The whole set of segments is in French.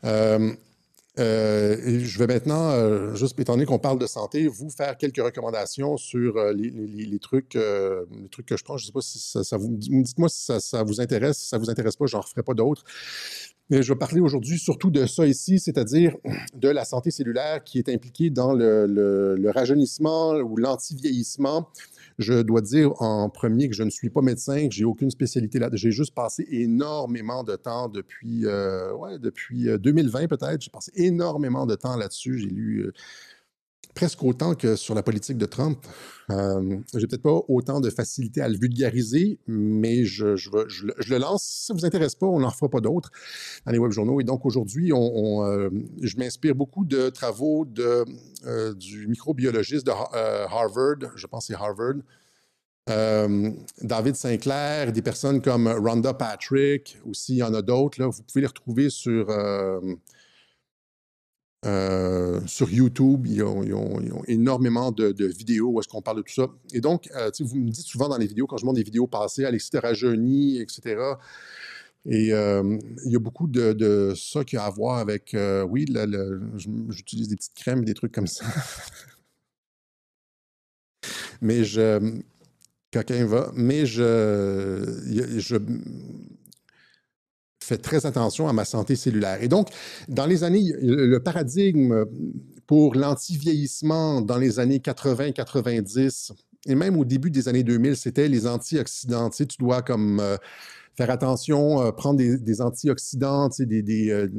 Euh, et je vais maintenant, juste étant donné qu'on parle de santé, vous faire quelques recommandations sur les trucs que je prends. Je ne sais pas si ça vous... Dites-moi si ça vous intéresse. Si ça ne vous intéresse pas, je n'en referai pas d'autres. Mais je vais parler aujourd'hui surtout de ça ici, c'est-à-dire de la santé cellulaire qui est impliquée dans le rajeunissement ou l'anti-vieillissement. Je dois dire en premier que je ne suis pas médecin, que j'ai aucune spécialité là. J'ai juste passé énormément de temps depuis 2020 peut-être. J'ai passé énormément de temps là-dessus. J'ai lu presque autant que sur la politique de Trump. J'ai peut-être pas autant de facilité à le vulgariser, mais je le lance. Si ça ne vous intéresse pas, on n'en refera pas d'autres dans les web journaux. Et donc aujourd'hui, je m'inspire beaucoup de travaux du microbiologiste de Harvard, je pense que c'est Harvard, David Sinclair, des personnes comme Rhonda Patrick, aussi il y en a d'autres. Là, vous pouvez les retrouver sur YouTube. Ils ont énormément de vidéos où est-ce qu'on parle de tout ça. Et donc, vous me dites souvent dans les vidéos, quand je montre des vidéos passées, Alexis te rajeunit, etc. Et il y a beaucoup de ça qui a à voir avec, oui, j'utilise des petites crèmes, des trucs comme ça. Mais quelqu'un va, mais je fais très attention à ma santé cellulaire. Et donc, dans les années, le paradigme pour l'anti-vieillissement dans les années 80-90, et même au début des années 2000, c'était les antioxydants. Tu sais, tu dois comme faire attention, prendre des antioxydants, tu sais,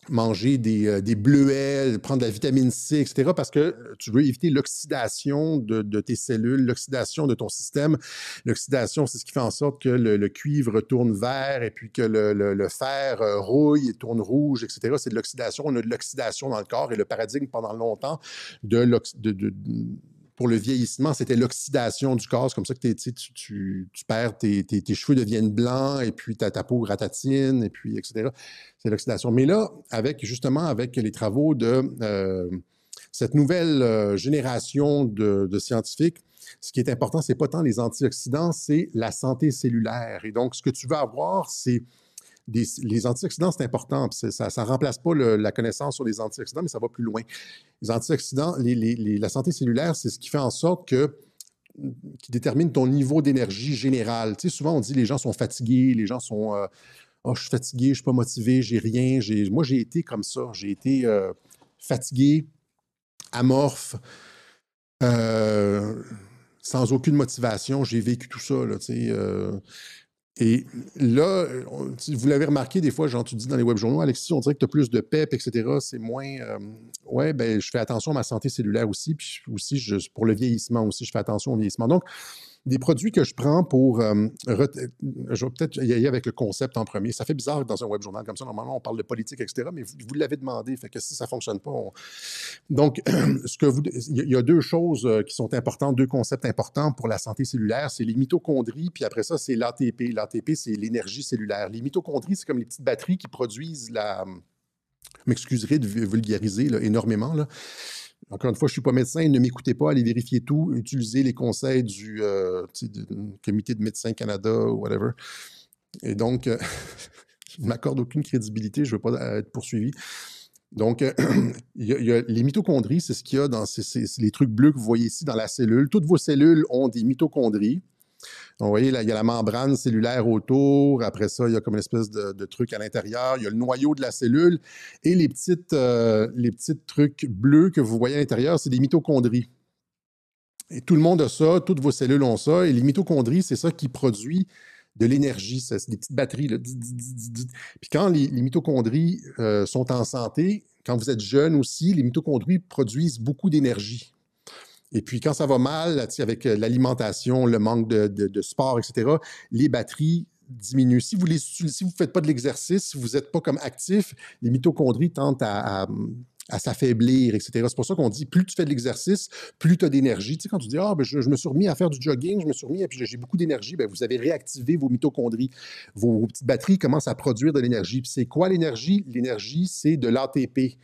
manger des bleuets, prendre de la vitamine C, etc., parce que tu veux éviter l'oxydation de tes cellules, l'oxydation de ton système. L'oxydation, c'est ce qui fait en sorte que le cuivre tourne vert et puis que le fer rouille et tourne rouge, etc. C'est de l'oxydation. On a de l'oxydation dans le corps et le paradigme pendant longtemps pour le vieillissement, c'était l'oxydation du corps. C'est comme ça que tu perds, tes cheveux deviennent blancs et puis ta peau ratatine, et puis etc. C'est l'oxydation. Mais là, avec les travaux de cette nouvelle génération de scientifiques, ce qui est important, c'est pas tant les antioxydants, c'est la santé cellulaire. Et donc, ce que tu veux avoir, c'est les antioxydants, c'est important. Ça ne remplace pas la connaissance sur les antioxydants, mais ça va plus loin. Les antioxydants, la santé cellulaire, c'est ce qui fait en sorte qui détermine ton niveau d'énergie générale. Tu sais, souvent, on dit les gens sont fatigués, les gens sont oh, je suis fatigué, je ne suis pas motivé, j'ai rien. Moi, j'ai été comme ça. J'ai été fatigué, amorphe, sans aucune motivation. J'ai vécu tout ça, là, tu sais. Et là, vous l'avez remarqué des fois, genre tu dis dans les web journaux, Alexis, on dirait que tu as plus de PEP, etc. C'est moins. Ouais, ben je fais attention à ma santé cellulaire aussi, puis aussi pour le vieillissement aussi, je fais attention au vieillissement. Donc, des produits que je prends pour... je vais peut-être y aller avec le concept en premier. Ça fait bizarre dans un web journal comme ça. Normalement, on parle de politique, etc., mais vous l'avez demandé. Fait que si ça ne fonctionne pas, Donc, il y a deux choses qui sont importantes, deux concepts importants pour la santé cellulaire. C'est les mitochondries, puis après ça, c'est l'ATP. L'ATP, c'est l'énergie cellulaire. Les mitochondries, c'est comme les petites batteries qui produisent m'excuserez de vulgariser là, énormément, là. Encore une fois, je ne suis pas médecin, ne m'écoutez pas, allez vérifier tout, utilisez les conseils du Comité de médecins Canada ou whatever. Et donc, je ne m'accorde aucune crédibilité, je ne veux pas être poursuivi. Donc, il y a les mitochondries, c'est ce qu'il y a dans les trucs bleus que vous voyez ici dans la cellule. Toutes vos cellules ont des mitochondries. Donc, vous voyez, là, il y a la membrane cellulaire autour. Après ça, il y a comme une espèce de truc à l'intérieur. Il y a le noyau de la cellule. Et les petits trucs bleus que vous voyez à l'intérieur, c'est des mitochondries. Et tout le monde a ça, toutes vos cellules ont ça. Et les mitochondries, c'est ça qui produit de l'énergie. C'est des petites batteries. Là. Puis quand les mitochondries sont en santé, quand vous êtes jeune aussi, les mitochondries produisent beaucoup d'énergie. Et puis, quand ça va mal, avec l'alimentation, le manque de sport, etc., les batteries diminuent. Si vous ne faites pas de l'exercice, si vous n'êtes pas comme actif, les mitochondries tentent à s'affaiblir, etc. C'est pour ça qu'on dit, plus tu fais de l'exercice, plus tu as d'énergie. Tu sais, quand tu dis, ben, je me suis remis à faire du jogging, je me suis remis, et puis j'ai beaucoup d'énergie, ben, vous avez réactivé vos mitochondries. Vos petites batteries commencent à produire de l'énergie. Puis c'est quoi l'énergie? L'énergie, c'est de l'ATP.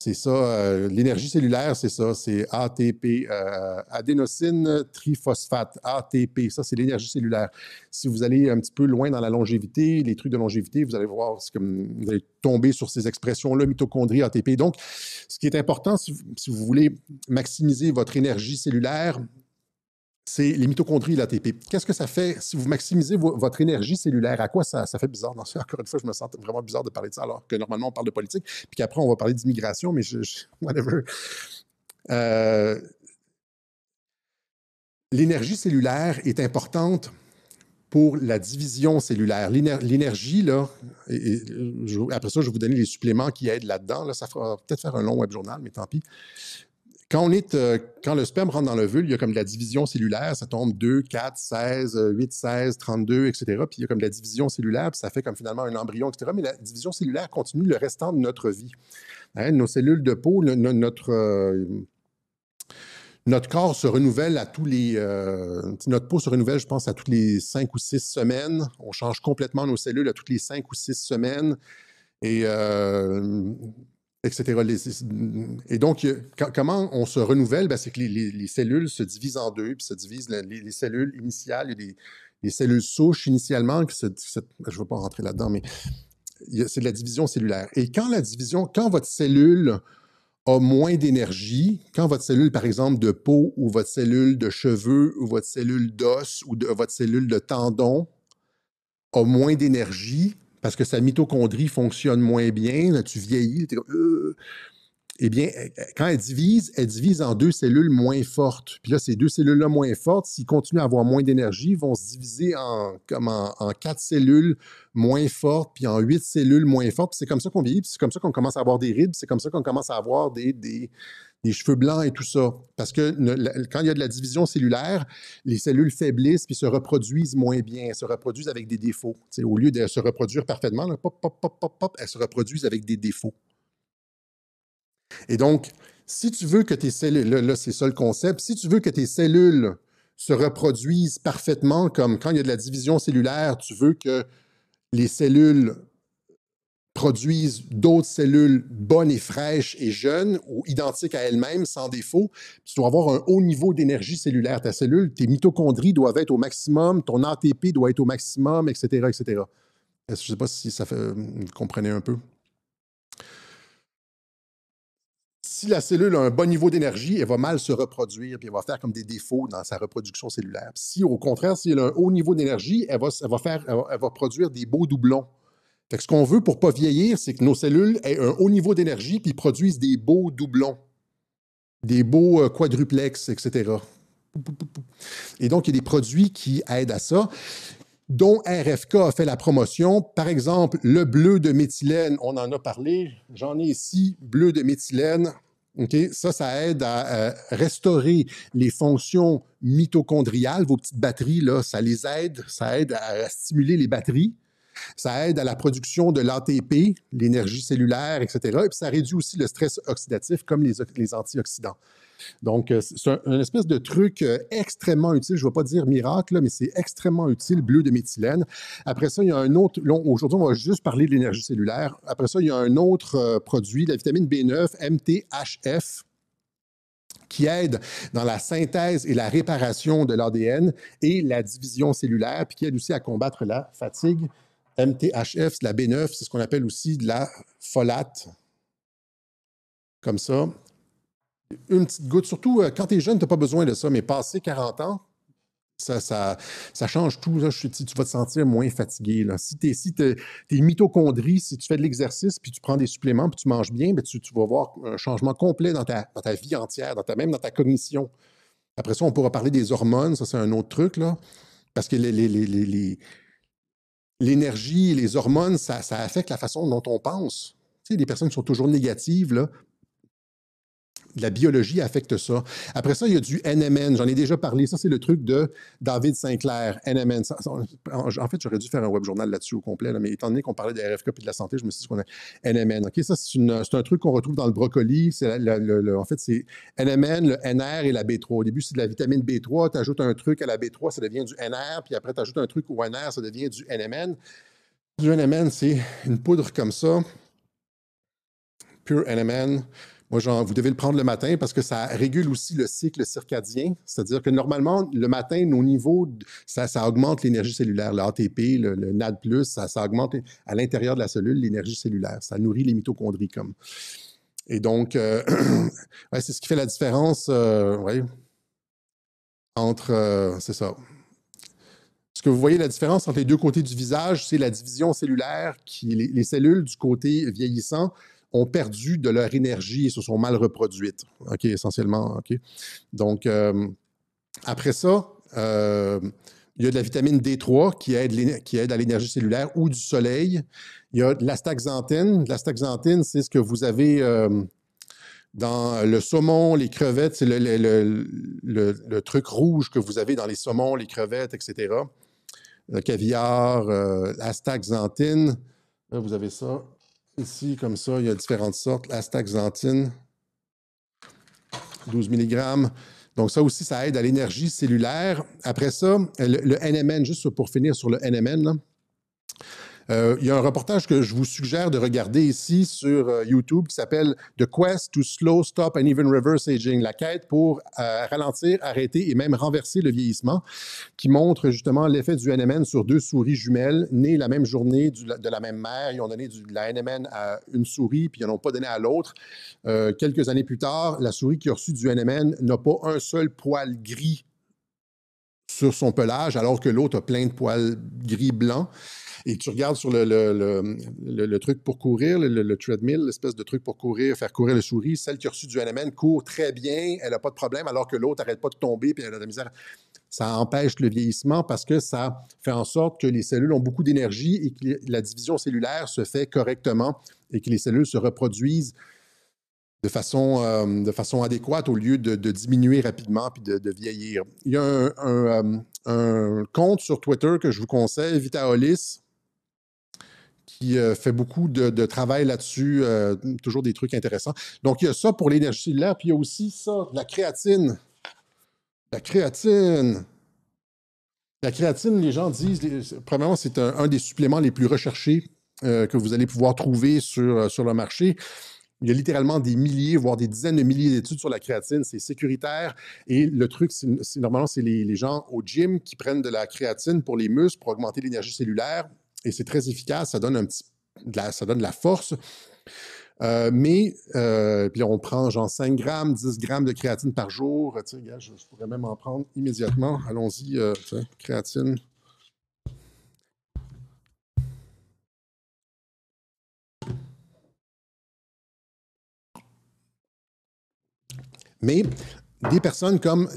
C'est ça, l'énergie cellulaire, c'est ça, c'est ATP, adénosine triphosphate, ATP, ça c'est l'énergie cellulaire. Si vous allez un petit peu loin dans la longévité, les trucs de longévité, vous allez voir, c'est comme, vous allez tomber sur ces expressions-là, mitochondrie, ATP. Donc, ce qui est important, si vous voulez maximiser votre énergie cellulaire, c'est les mitochondries et l'ATP. Qu'est-ce que ça fait si vous maximisez votre énergie cellulaire? À quoi ça fait bizarre? Non, encore une fois, je me sens vraiment bizarre de parler de ça, alors que normalement, on parle de politique, puis qu'après, on va parler d'immigration, mais whatever. L'énergie cellulaire est importante pour la division cellulaire. L'énergie, là, après ça, je vais vous donner les suppléments qui aident là-dedans. Là, ça fera peut-être faire un long web journal, mais tant pis. Quand le sperme rentre dans l'ovule, il y a comme de la division cellulaire, ça tombe 2, 4, 16, 8, 16, 32, etc. Puis il y a comme de la division cellulaire, puis ça fait comme finalement un embryon, etc. Mais la division cellulaire continue le restant de notre vie. Hein, nos cellules de peau, notre corps se renouvelle à tous les... notre peau se renouvelle, je pense, à toutes les 5 ou 6 semaines. On change complètement nos cellules à toutes les 5 ou 6 semaines. Et etc. Et donc, comment on se renouvelle? Ben, c'est que les cellules se divisent en deux, puis se divisent les cellules initiales et les cellules souches initialement. Je ne veux pas rentrer là-dedans, mais c'est de la division cellulaire. Et quand votre cellule a moins d'énergie, quand votre cellule, par exemple, de peau, ou votre cellule de cheveux, ou votre cellule d'os, ou votre cellule de tendon a moins d'énergie, parce que sa mitochondrie fonctionne moins bien, là, tu vieillis, eh bien, quand elle divise en deux cellules moins fortes. Puis là, ces deux cellules-là moins fortes, s'ils continuent à avoir moins d'énergie, vont se diviser en 4 cellules moins fortes, puis en 8 cellules moins fortes. Puis c'est comme ça qu'on vieillit, puis c'est comme ça qu'on commence à avoir des rides, puis c'est comme ça qu'on commence à avoir des cheveux blancs et tout ça. Parce que quand il y a de la division cellulaire, les cellules faiblissent puis se reproduisent moins bien. Elles se reproduisent avec des défauts. T'sais, au lieu de se reproduire parfaitement, là, pop, pop, pop, pop, pop, elles se reproduisent avec des défauts. Et donc, si tu veux que tes cellules, là c'est ça le concept, si tu veux que tes cellules se reproduisent parfaitement, comme quand il y a de la division cellulaire, tu veux que les cellules produisent d'autres cellules bonnes et fraîches et jeunes ou identiques à elles-mêmes, sans défaut. Tu dois avoir un haut niveau d'énergie cellulaire. Ta cellule, tes mitochondries doivent être au maximum, ton ATP doit être au maximum, etc., etc. Je ne sais pas si ça fait... Vous comprenez un peu? Si la cellule a un bon niveau d'énergie, elle va mal se reproduire, puis elle va faire comme des défauts dans sa reproduction cellulaire. Si, au contraire, si elle a un haut niveau d'énergie, elle va produire des beaux doublons. Fait que ce qu'on veut pour ne pas vieillir, c'est que nos cellules aient un haut niveau d'énergie puis produisent des beaux doublons, des beaux quadruplex, etc. Et donc, il y a des produits qui aident à ça, dont RFK a fait la promotion. Par exemple, le bleu de méthylène, on en a parlé. J'en ai ici, bleu de méthylène. Okay? Ça aide à restaurer les fonctions mitochondriales. Vos petites batteries, là, ça aide à stimuler les batteries. Ça aide à la production de l'ATP, l'énergie cellulaire, etc. Et puis ça réduit aussi le stress oxydatif comme les antioxydants. Donc, c'est un espèce de truc extrêmement utile. Je ne vais pas dire miracle, là, mais c'est extrêmement utile, bleu de méthylène. Après ça, il y a un autre... Aujourd'hui, on va juste parler de l'énergie cellulaire. Après ça, il y a un autre produit, la vitamine B9, MTHF, qui aide dans la synthèse et la réparation de l'ADN et la division cellulaire, puis qui aide aussi à combattre la fatigue. MTHF, la B9, c'est ce qu'on appelle aussi de la folate, comme ça. Une petite goutte, surtout quand tu es jeune, tu n'as pas besoin de ça, mais passé 40 ans, ça change tout. Là. Tu vas te sentir moins fatigué. Là. Si tes mitochondries, si tu fais de l'exercice, puis tu prends des suppléments, puis tu manges bien, ben tu vas voir un changement complet dans ta vie entière, même dans ta cognition. Après ça, on pourra parler des hormones, ça c'est un autre truc, là, parce que l'énergie et les hormones, ça affecte la façon dont on pense. Tu sais, les personnes qui sont toujours négatives, là, la biologie affecte ça. Après ça, il y a du NMN. J'en ai déjà parlé. Ça, c'est le truc de David Sinclair, NMN. En fait, j'aurais dû faire un web journal là-dessus au complet, là, mais étant donné qu'on parlait de RFK et de la santé, je me suis dit qu'on a NMN. OK, ça, c'est un truc qu'on retrouve dans le brocoli. En fait, c'est NMN, le NR et la B3. Au début, c'est de la vitamine B3. Tu ajoutes un truc à la B3, ça devient du NR. Puis après, tu ajoutes un truc au NR, ça devient du NMN. Du NMN, c'est une poudre comme ça. Pure NMN. Moi, vous devez le prendre le matin parce que ça régule aussi le cycle circadien. C'est-à-dire que normalement, le matin, nos niveaux, ça augmente l'énergie cellulaire. Le ATP, le NAD+, ça augmente à l'intérieur de la cellule l'énergie cellulaire. Ça nourrit les mitochondries comme. Et donc, ouais, c'est ce qui fait la différence ouais, entre... c'est ça. Ce que vous voyez, la différence entre les deux côtés du visage, c'est la division cellulaire. Les cellules du côté vieillissant ont perdu de leur énergie et se sont mal reproduites, OK, essentiellement. OK? Donc, après ça, il y a de la vitamine D3 qui aide à l'énergie cellulaire ou du soleil. Il y a de l'astaxanthine. L'astaxanthine, c'est ce que vous avez dans le saumon, les crevettes. C'est le truc rouge que vous avez dans les saumons, les crevettes, etc. Le caviar, l'astaxanthine. Là, vous avez ça. Ici, comme ça, il y a différentes sortes. L'astaxanthine, 12 mg. Donc, ça aussi, ça aide à l'énergie cellulaire. Après ça, le NMN, juste pour finir sur le NMN, là, il y a un reportage que je vous suggère de regarder ici sur YouTube qui s'appelle The Quest to Slow, Stop and Even Reverse Aging, la quête pour ralentir, arrêter et même renverser le vieillissement, qui montre justement l'effet du NMN sur deux souris jumelles nées la même journée de la même mère. Ils ont donné de la NMN à une souris, puis ils n'en ont pas donné à l'autre. Quelques années plus tard, la souris qui a reçu du NMN n'a pas un seul poil gris sur son pelage, alors que l'autre a plein de poils gris blancs. Et tu regardes sur le truc pour courir, le treadmill, l'espèce de truc pour courir, faire courir les souris, celle qui a reçu du NMN court très bien, elle n'a pas de problème, alors que l'autre n'arrête pas de tomber, puis elle a de la misère. Ça empêche le vieillissement parce que ça fait en sorte que les cellules ont beaucoup d'énergie et que la division cellulaire se fait correctement et que les cellules se reproduisent de façon adéquate au lieu de diminuer rapidement puis de vieillir. Il y a un compte sur Twitter que je vous conseille, Vitaolis, qui fait beaucoup de travail là-dessus, toujours des trucs intéressants. Donc, il y a ça pour l'énergie cellulaire, puis il y a aussi ça, la créatine. La créatine. La créatine, les gens disent, premièrement, c'est un des suppléments les plus recherchés que vous allez pouvoir trouver sur le marché. Il y a littéralement des milliers, voire des dizaines de milliers d'études sur la créatine. C'est sécuritaire. Et le truc, normalement, c'est les gens au gym qui prennent de la créatine pour les muscles, pour augmenter l'énergie cellulaire. Et c'est très efficace. Ça donne ça donne de la force. Puis on prend genre 5 grammes, 10 grammes de créatine par jour. Tu sais, regarde, je pourrais même en prendre immédiatement. Allons-y, créatine. Mais des personnes comme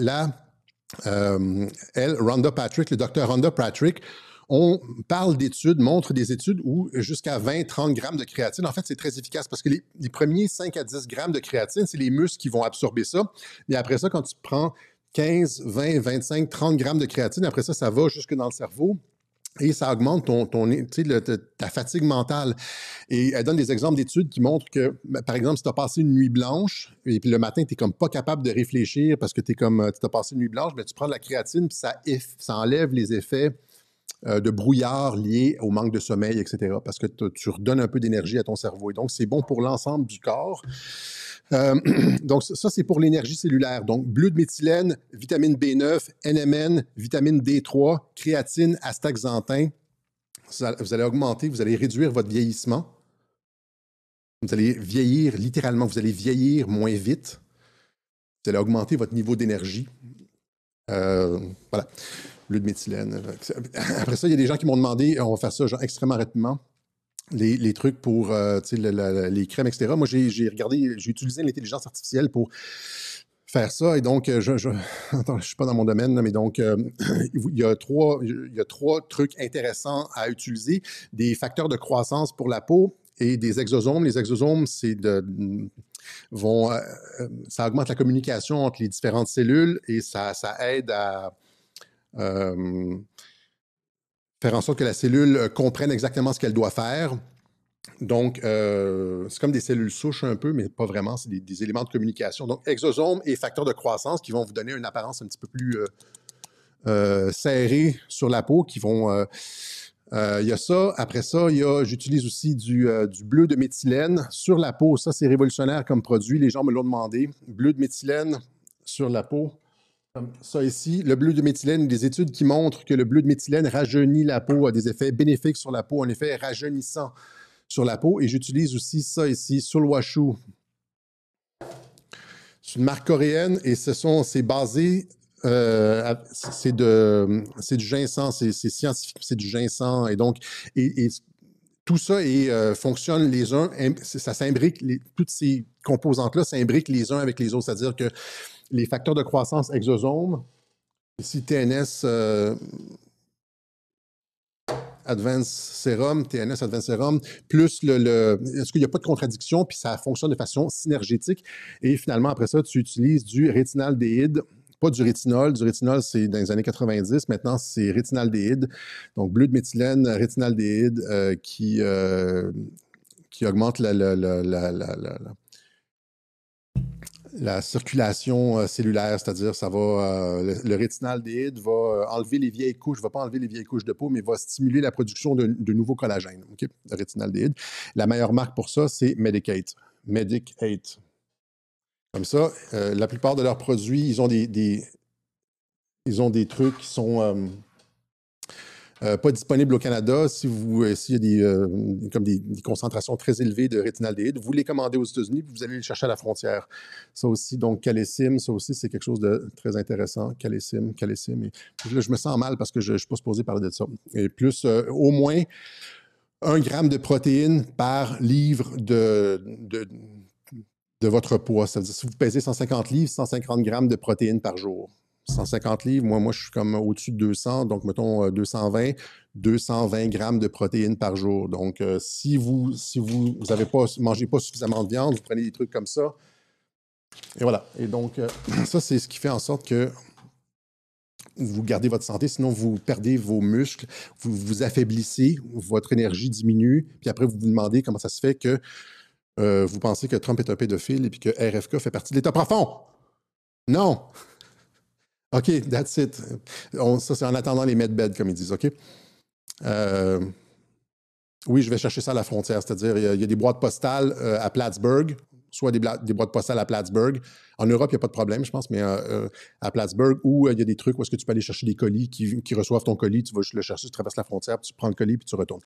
Rhonda Patrick, le docteur Rhonda Patrick, on parle d'études, montre des études où jusqu'à 20-30 grammes de créatine, en fait, c'est très efficace parce que les premiers 5 à 10 grammes de créatine, c'est les muscles qui vont absorber ça. Mais après ça, quand tu prends 15, 20, 25, 30 grammes de créatine, après ça, ça va jusque dans le cerveau. Et ça augmente ta fatigue mentale. Et elle donne des exemples d'études qui montrent que, par exemple, si tu as passé une nuit blanche, et puis le matin, tu n'es comme pas capable de réfléchir parce que tu as passé une nuit blanche, mais tu prends de la créatine, puis ça enlève les effets de brouillard liés au manque de sommeil, etc. Parce que tu redonnes un peu d'énergie à ton cerveau. Et donc, c'est bon pour l'ensemble du corps. Donc, ça, c'est pour l'énergie cellulaire. Donc, bleu de méthylène, vitamine B9, NMN, vitamine D3, créatine, astaxanthin. Vous allez augmenter, vous allez réduire votre vieillissement. Vous allez vieillir littéralement, vous allez vieillir moins vite. Vous allez augmenter votre niveau d'énergie. Voilà, bleu de méthylène. Après ça, il y a des gens qui m'ont demandé, on va faire ça genre, extrêmement rapidement. Les trucs pour les crèmes, etc. Moi, j'ai utilisé l'intelligence artificielle pour faire ça. Et donc, attends, je ne suis pas dans mon domaine, mais donc, il y a trois trucs intéressants à utiliser. Des facteurs de croissance pour la peau et des exosomes. Les exosomes, ça augmente la communication entre les différentes cellules et ça aide à faire en sorte que la cellule comprenne exactement ce qu'elle doit faire. Donc, c'est comme des cellules souches un peu, mais pas vraiment. C'est des éléments de communication. Donc, exosomes et facteurs de croissance qui vont vous donner une apparence un petit peu plus serrée sur la peau, qui vont Il y a ça. Après ça, j'utilise aussi du bleu de méthylène sur la peau. Ça, c'est révolutionnaire comme produit. Les gens me l'ont demandé. Bleu de méthylène sur la peau. Comme ça ici, le bleu de méthylène, des études qui montrent que le bleu de méthylène rajeunit la peau, a des effets bénéfiques sur la peau, un effet rajeunissant sur la peau. Et j'utilise aussi ça ici, Sulwhasoo. C'est une marque coréenne et c'est basé, c'est du ginseng, c'est scientifique, c'est du ginseng. Et donc, tout ça fonctionne les uns, ça s'imbrique, toutes ces composantes-là s'imbriquent les uns avec les autres. C'est-à-dire que les facteurs de croissance exosomes, ici TNS Advanced Serum, TNS Advanced Serum, plus est-ce qu'il n'y a pas de contradiction, puis ça fonctionne de façon synergétique. Et finalement, après ça, tu utilises du rétinaldéhyde, pas du rétinol. Du rétinol, c'est dans les années 90. Maintenant, c'est rétinaldéhyde. Donc, bleu de méthylène, rétinaldéhyde qui augmente la circulation cellulaire, c'est-à-dire ça va le rétinaldéhyde va enlever les vieilles couches, va pas enlever les vieilles couches de peau, mais va stimuler la production de nouveaux collagènes. Okay? Le rétinaldéhyde. La meilleure marque pour ça, c'est Medik8. Medik8. Comme ça, la plupart de leurs produits, ils ont ils ont des trucs qui sont pas disponibles au Canada. S'il y a des concentrations très élevées de rétinaldéhyde, vous les commandez aux États-Unis, puis vous allez les chercher à la frontière. Ça aussi, donc Calesim, ça aussi, c'est quelque chose de très intéressant. Calesim. Et là, je me sens mal parce que je ne suis pas supposé parler de ça. Et plus, au moins, 1 gramme de protéines par livre de votre poids. Ça veut dire, si vous pesez 150 livres, 150 grammes de protéines par jour. 150 livres, moi, je suis comme au-dessus de 200, donc mettons 220 grammes de protéines par jour. Donc, si vous mangez pas suffisamment de viande, vous prenez des trucs comme ça. Et voilà. Et donc, ça, c'est ce qui fait en sorte que vous gardez votre santé, sinon vous perdez vos muscles, vous vous affaiblissez, votre énergie diminue, puis après, vous vous demandez comment ça se fait que vous pensez que Trump est un pédophile et puis que RFK fait partie de l'État profond. Non! OK, that's it. Ça, c'est en attendant les medbeds, comme ils disent, OK? Oui, je vais chercher ça à la frontière, c'est-à-dire il y a des boîtes postales à Plattsburgh, soit des boîtes postales à Plattsburgh. En Europe, il n'y a pas de problème, je pense, mais à Plattsburgh, où il y a des trucs où est-ce que tu peux aller chercher des colis qui reçoivent ton colis, tu vas juste le chercher, tu traverses la frontière, tu prends le colis, puis tu retournes.